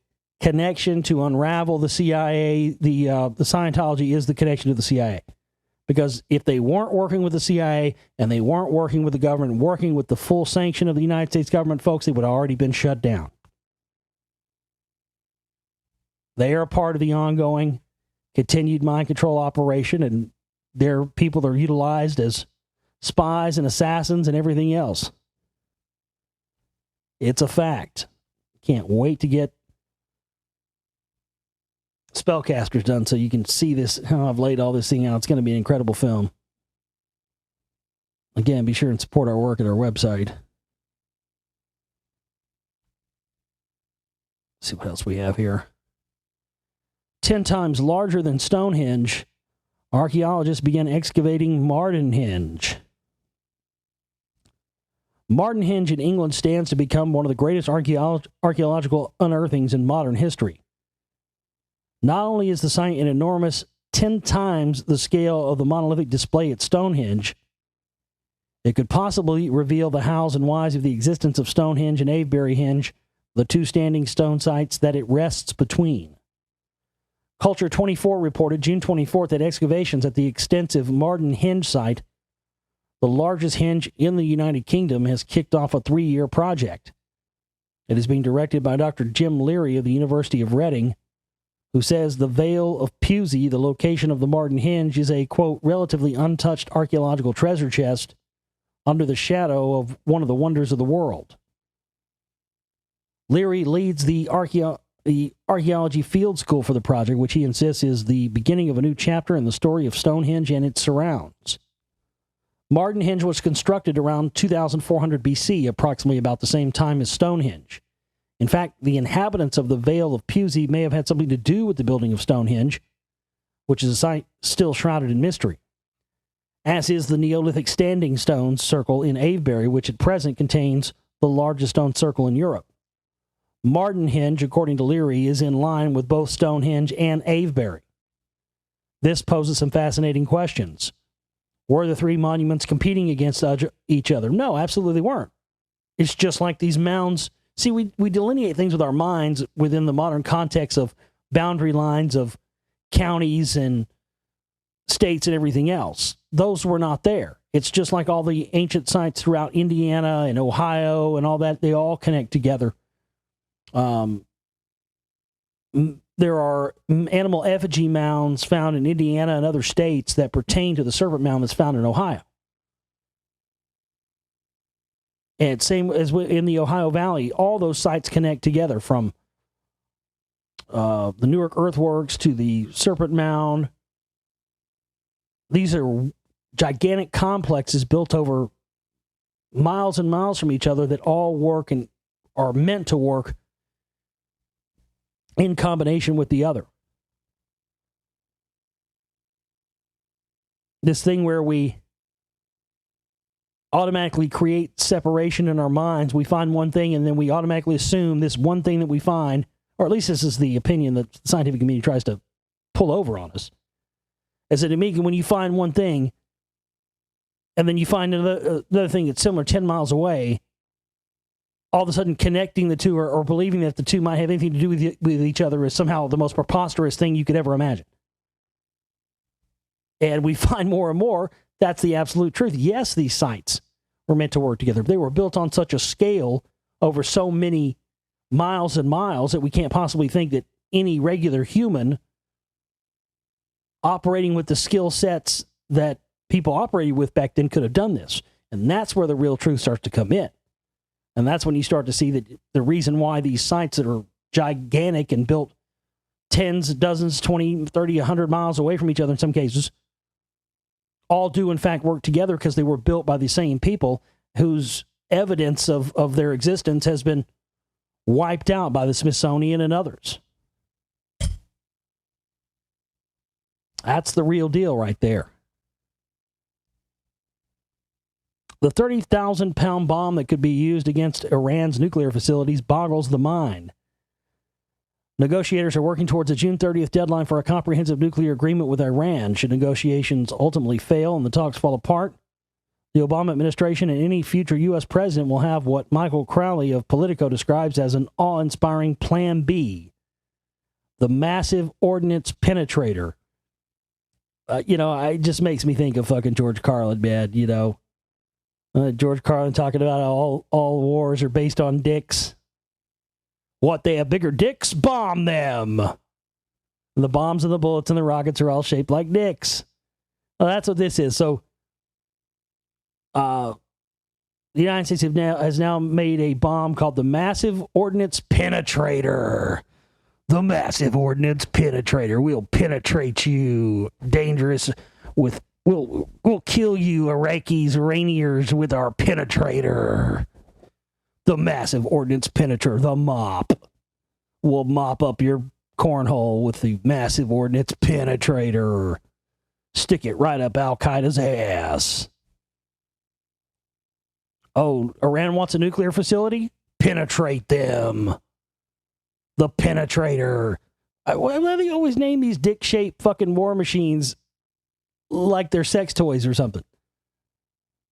connection to unravel the CIA. The Scientology is the connection to the CIA. Because if they weren't working with the CIA and they weren't working with the government, working with the full sanction of the United States government, folks, they would have already been shut down. They are a part of the ongoing continued mind control operation, and their people are utilized as spies and assassins and everything else. It's a fact. Can't wait to get Spellcasters done so you can see this, how I've laid all this thing out. It's going to be an incredible film. Again, be sure and support our work at our website. Let's see what else we have here. 10 times larger than Stonehenge, archaeologists began excavating Mardenhenge. Mardenhenge in England stands to become one of the greatest archaeological unearthings in modern history. Not only is the site an enormous 10 times the scale of the monolithic display at Stonehenge, it could possibly reveal the hows and whys of the existence of Stonehenge and Avebury Henge, the two standing stone sites that it rests between. Culture 24 reported June 24th that excavations at the extensive Mardenhenge site, the largest henge in the United Kingdom, has kicked off a 3-year project. It is being directed by Dr. Jim Leary of the University of Reading, who says the Vale of Pewsey, the location of the Mardenhenge, is a, quote, relatively untouched archaeological treasure chest under the shadow of one of the wonders of the world. Leary leads the archaeology field school for the project, which he insists is the beginning of a new chapter in the story of Stonehenge and its surrounds. Mardenhenge was constructed around 2400 BC, approximately about the same time as Stonehenge. In fact, the inhabitants of the Vale of Pewsey may have had something to do with the building of Stonehenge, which is a site still shrouded in mystery, as is the Neolithic Standing Stone Circle in Avebury, which at present contains the largest stone circle in Europe. Mardenhenge, according to Leary, is in line with both Stonehenge and Avebury. This poses some fascinating questions. Were the three monuments competing against each other? No, absolutely weren't. It's just like these mounds. See, we delineate things with our minds within the modern context of boundary lines of counties and states and everything else. Those were not there. It's just like all the ancient sites throughout Indiana and Ohio and all that. They all connect together. There are animal effigy mounds found in Indiana and other states that pertain to the serpent mound that's found in Ohio. And same as in the Ohio Valley, all those sites connect together, from the Newark Earthworks to the Serpent Mound. These are gigantic complexes built over miles and miles from each other that all work and are meant to work in combination with the other. This thing where we automatically create separation in our minds. We find one thing and then we automatically assume this one thing that we find, or at least this is the opinion that the scientific community tries to pull over on us, is that when you find one thing and then you find another thing that's similar 10 miles away, all of a sudden connecting the two or believing that the two might have anything to do with each other is somehow the most preposterous thing you could ever imagine. And we find more and more that's the absolute truth. Yes, these sites were meant to work together. They were built on such a scale over so many miles and miles that we can't possibly think that any regular human operating with the skill sets that people operated with back then could have done this. And that's where the real truth starts to come in. And that's when you start to see that the reason why these sites that are gigantic and built tens, dozens, 20, 30, 100 miles away from each other in some cases, all do in fact work together because they were built by the same people whose evidence of their existence has been wiped out by the Smithsonian and others. That's the real deal right there. The 30,000-pound bomb that could be used against Iran's nuclear facilities boggles the mind. Negotiators are working towards a June 30th deadline for a comprehensive nuclear agreement with Iran. Should negotiations ultimately fail and the talks fall apart, the Obama administration and any future U.S. president will have what Michael Crowley of Politico describes as an awe-inspiring Plan B, the massive ordnance penetrator. It just makes me think of fucking George Carlin, man, George Carlin talking about how all wars are based on dicks. What, they have bigger dicks? Bomb them! And the bombs and the bullets and the rockets are all shaped like dicks. Well, that's what this is. So, the United States has now made a bomb called the Massive Ordnance Penetrator. The Massive Ordnance Penetrator. We'll penetrate you, dangerous with... We'll kill you, Iranians, with our penetrator. The Massive Ordnance Penetrator, the MOP. We'll mop up your cornhole with the Massive Ordnance Penetrator. Stick it right up Al-Qaeda's ass. Oh, Iran wants a nuclear facility? Penetrate them. The Penetrator. Why do they always name these dick-shaped fucking war machines like they're sex toys or something?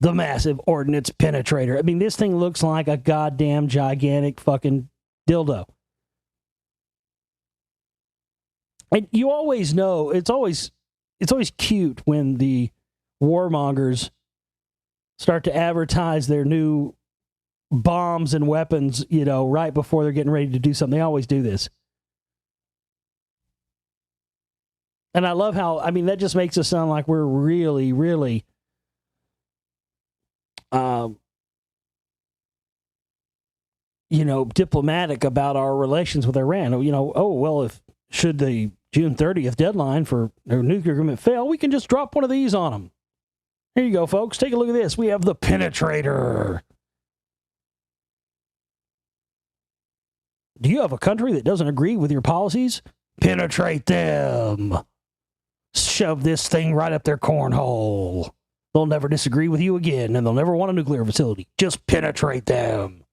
The Massive Ordnance Penetrator. I mean, this thing looks like a goddamn gigantic fucking dildo. And you always know, it's always cute when the warmongers start to advertise their new bombs and weapons, right before they're getting ready to do something. They always do this. And I love how, that just makes us sound like we're really, really, diplomatic about our relations with Iran. Should the June 30th deadline for their nuclear agreement fail, we can just drop one of these on them. Here you go, folks. Take a look at this. We have the Penetrator. Do you have a country that doesn't agree with your policies? Penetrate them. Shove this thing right up their cornhole. They'll never disagree with you again, and they'll never want a nuclear facility. Just penetrate them.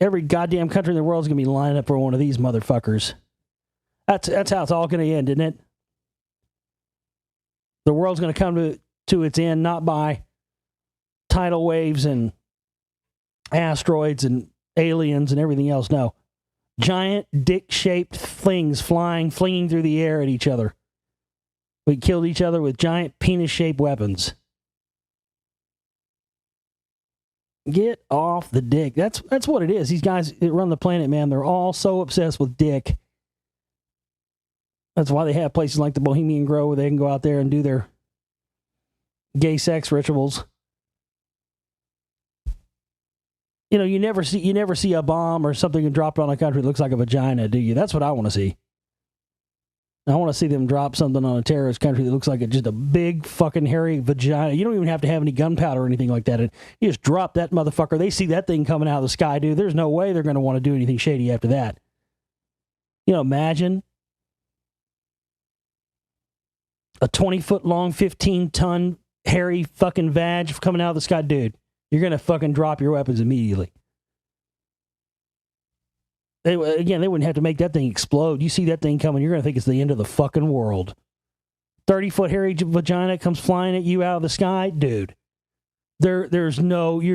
Every goddamn country in the world is going to be lining up for one of these motherfuckers. That's how it's all going to end, isn't it? The world's going to come to its end not by tidal waves and asteroids and aliens and everything else. No. Giant dick-shaped things flinging through the air at each other. We killed each other with giant penis-shaped weapons. Get off the dick. That's what it is. These guys that run the planet, man, they're all so obsessed with dick. That's why they have places like the Bohemian Grove where they can go out there and do their gay sex rituals. You never see a bomb or something dropped on a country that looks like a vagina, do you? That's what I want to see. I want to see them drop something on a terrorist country that looks like just a big fucking hairy vagina. You don't even have to have any gunpowder or anything like that. You just drop that motherfucker. They see that thing coming out of the sky, dude. There's no way they're going to want to do anything shady after that. Imagine a 20-foot long, 15-ton hairy fucking vag coming out of the sky, dude. You're going to fucking drop your weapons immediately. They wouldn't have to make that thing explode. You see that thing coming, you're going to think it's the end of the fucking world. 30-foot hairy vagina comes flying at you out of the sky, dude. You're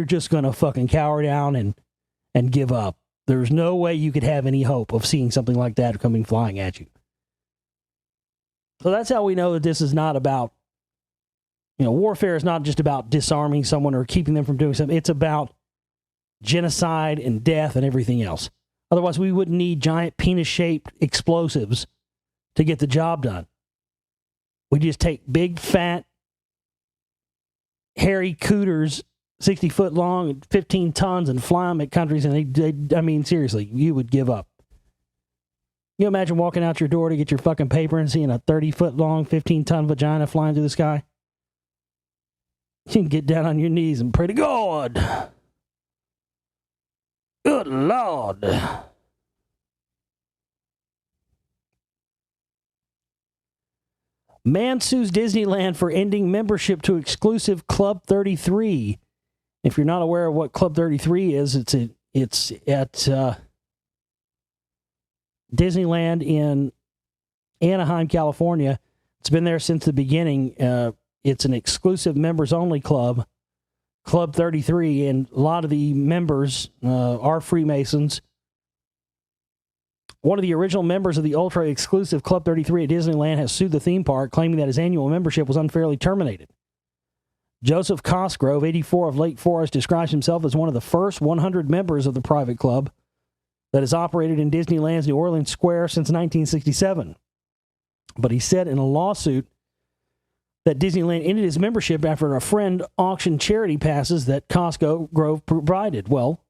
just going to fucking cower down and give up. There's no way you could have any hope of seeing something like that coming flying at you. So that's how we know that this is not about, warfare is not just about disarming someone or keeping them from doing something. It's about genocide and death and everything else. Otherwise, we wouldn't need giant penis-shaped explosives to get the job done. We just take big, fat, hairy cooters, 60 foot long and 15 tons, and fly them at countries, and seriously, you would give up. You imagine walking out your door to get your fucking paper and seeing a 30-foot long, 15-ton vagina flying through the sky? You can get down on your knees and pray to God. Good Lord. Man sues Disneyland for ending membership to exclusive Club 33. If you're not aware of what Club 33 is, it's at Disneyland in Anaheim, California. It's been there since the beginning. It's an exclusive members-only club, Club 33, and a lot of the members are Freemasons. One of the original members of the ultra-exclusive Club 33 at Disneyland has sued the theme park, claiming that his annual membership was unfairly terminated. Joseph Cosgrove, 84, of Lake Forest, describes himself as one of the first 100 members of the private club that has operated in Disneyland's New Orleans Square since 1967. But he said in a lawsuit that Disneyland ended his membership after a friend auctioned charity passes that Cosgrove provided. Well,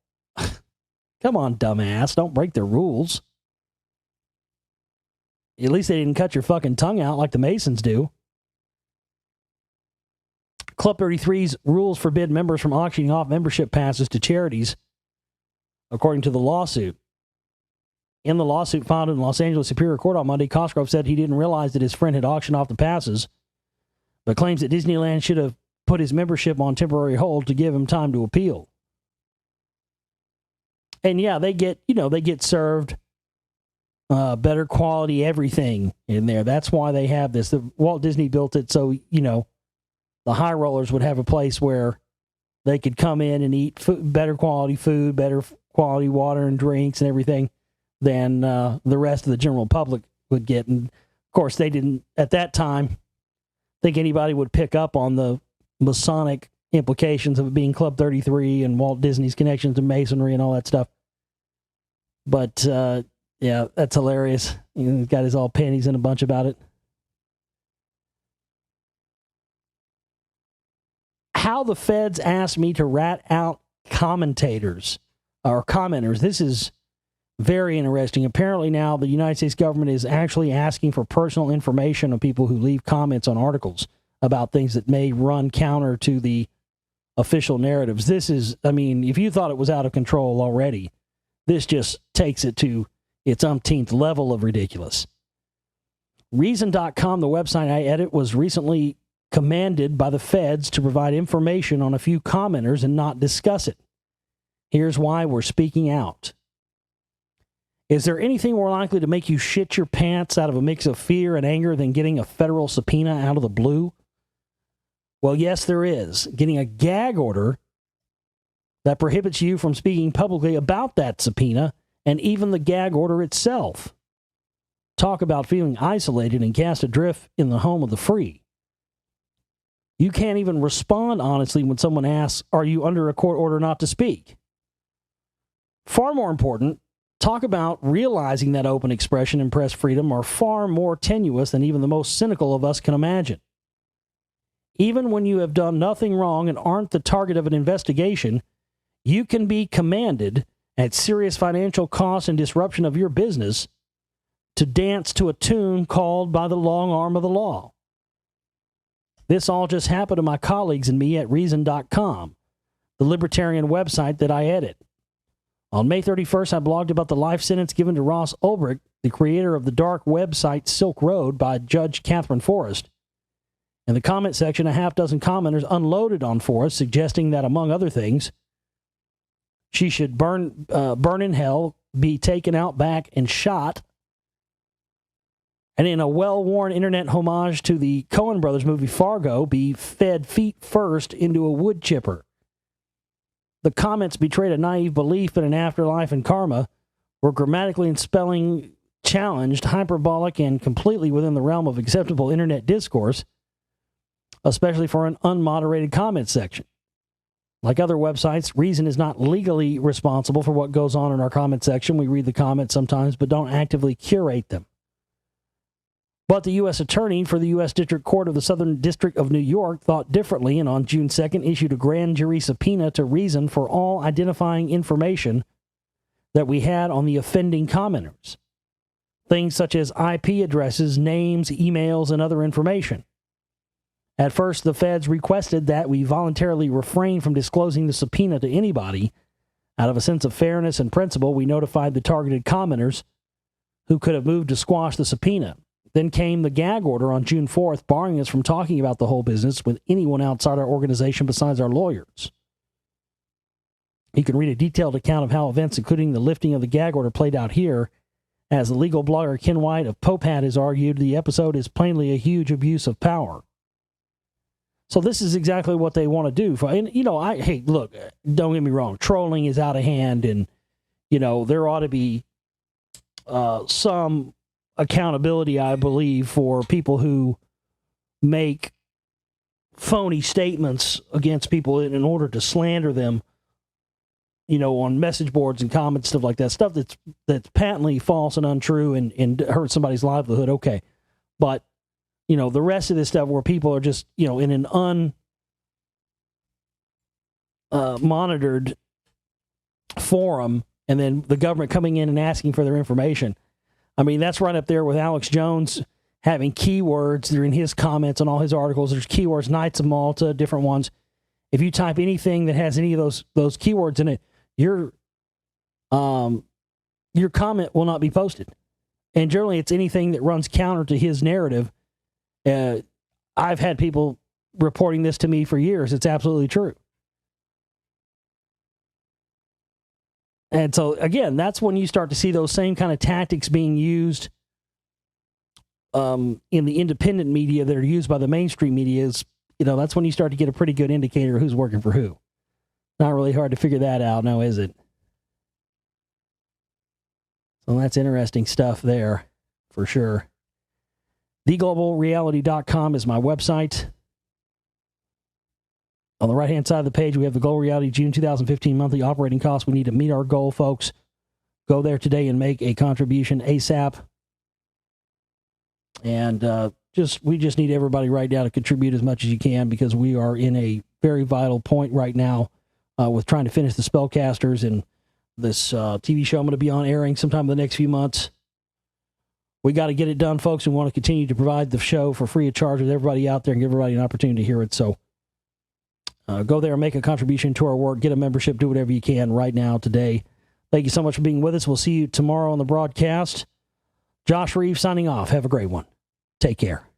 come on, dumbass. Don't break their rules. At least they didn't cut your fucking tongue out like the Masons do. Club 33's rules forbid members from auctioning off membership passes to charities, according to the lawsuit. In the lawsuit filed in the Los Angeles Superior Court on Monday, Cosgrove said he didn't realize that his friend had auctioned off the passes, but claims that Disneyland should have put his membership on temporary hold to give him time to appeal. And yeah, they get served better quality everything in there. That's why they have this. Walt Disney built it so, the high rollers would have a place where they could come in and eat better quality food, better quality water and drinks and everything than the rest of the general public would get. And, of course, they didn't, at that time, think anybody would pick up on the Masonic implications of it being Club 33 and Walt Disney's connections to Masonry and all that stuff. But, yeah, that's hilarious. He's got his all panties in a bunch about it. How the feds asked me to rat out commentators or commenters. This is very interesting. Apparently now the United States government is actually asking for personal information of people who leave comments on articles about things that may run counter to the official narratives. This is, if you thought it was out of control already, this just takes it to its umpteenth level of ridiculous. Reason.com, the website I edit, was recently commanded by the feds to provide information on a few commenters and not discuss it. Here's why we're speaking out. Is there anything more likely to make you shit your pants out of a mix of fear and anger than getting a federal subpoena out of the blue? Well, yes, there is. Getting a gag order that prohibits you from speaking publicly about that subpoena and even the gag order itself. Talk about feeling isolated and cast adrift in the home of the free. You can't even respond honestly when someone asks, are you under a court order not to speak? Far more important, talk about realizing that open expression and press freedom are far more tenuous than even the most cynical of us can imagine. Even when you have done nothing wrong and aren't the target of an investigation, you can be commanded, at serious financial cost and disruption of your business, to dance to a tune called by the long arm of the law. This all just happened to my colleagues and me at Reason.com, the libertarian website that I edit. On May 31st, I blogged about the life sentence given to Ross Ulbricht, the creator of the dark website Silk Road, by Judge Catherine Forrest. In the comment section, a half dozen commenters unloaded on Forrest, suggesting that, among other things, she should burn in hell, be taken out back and shot, and in a well-worn internet homage to the Coen brothers movie Fargo, be fed feet first into a wood chipper. The comments betrayed a naive belief in an afterlife and karma, were grammatically and spelling challenged, hyperbolic, and completely within the realm of acceptable internet discourse, especially for an unmoderated comment section. Like other websites, Reason is not legally responsible for what goes on in our comment section. We read the comments sometimes, but don't actively curate them. But the U.S. Attorney for the U.S. District Court of the Southern District of New York thought differently and on June 2nd issued a grand jury subpoena to Reason for all identifying information that we had on the offending commenters. Things such as IP addresses, names, emails, and other information. At first, the feds requested that we voluntarily refrain from disclosing the subpoena to anybody. Out of a sense of fairness and principle, we notified the targeted commenters who could have moved to squash the subpoena. Then came the gag order on June 4th, barring us from talking about the whole business with anyone outside our organization besides our lawyers. You can read a detailed account of how events, including the lifting of the gag order, played out here. As the legal blogger Ken White of Popat has argued, the episode is plainly a huge abuse of power. So this is exactly what they want to do. Hey, look, don't get me wrong. Trolling is out of hand, and, there ought to be some accountability, I believe, for people who make phony statements against people in order to slander them, on message boards and comments, stuff like that, stuff that's patently false and untrue and hurt somebody's livelihood. Okay. But, the rest of this stuff where people are just, in an monitored forum, and then the government coming in and asking for their information. I mean, that's right up there with Alex Jones having keywords that are in his comments on all his articles. There's keywords, Knights of Malta, different ones. If you type anything that has any of those keywords in it, your comment will not be posted. And generally, it's anything that runs counter to his narrative. I've had people reporting this to me for years. It's absolutely true. And so, again, that's when you start to see those same kind of tactics being used in the independent media that are used by the mainstream media. That's when you start to get a pretty good indicator of who's working for who. Not really hard to figure that out now, is it? So that's interesting stuff there, for sure. TheGlobalReality.com is my website. On the right-hand side of the page, we have the Global Reality June 2015 monthly operating costs. We need to meet our goal, folks. Go there today and make a contribution ASAP. And we just need everybody right now to contribute as much as you can, because we are in a very vital point right now with trying to finish the Spellcasters, and this TV show I'm going to be on airing sometime in the next few months. We got to get it done, folks. We want to continue to provide the show for free of charge with everybody out there and give everybody an opportunity to hear it. So go there and make a contribution to our work. Get a membership. Do whatever you can right now, today. Thank you so much for being with us. We'll see you tomorrow on the broadcast. Josh Reeves signing off. Have a great one. Take care.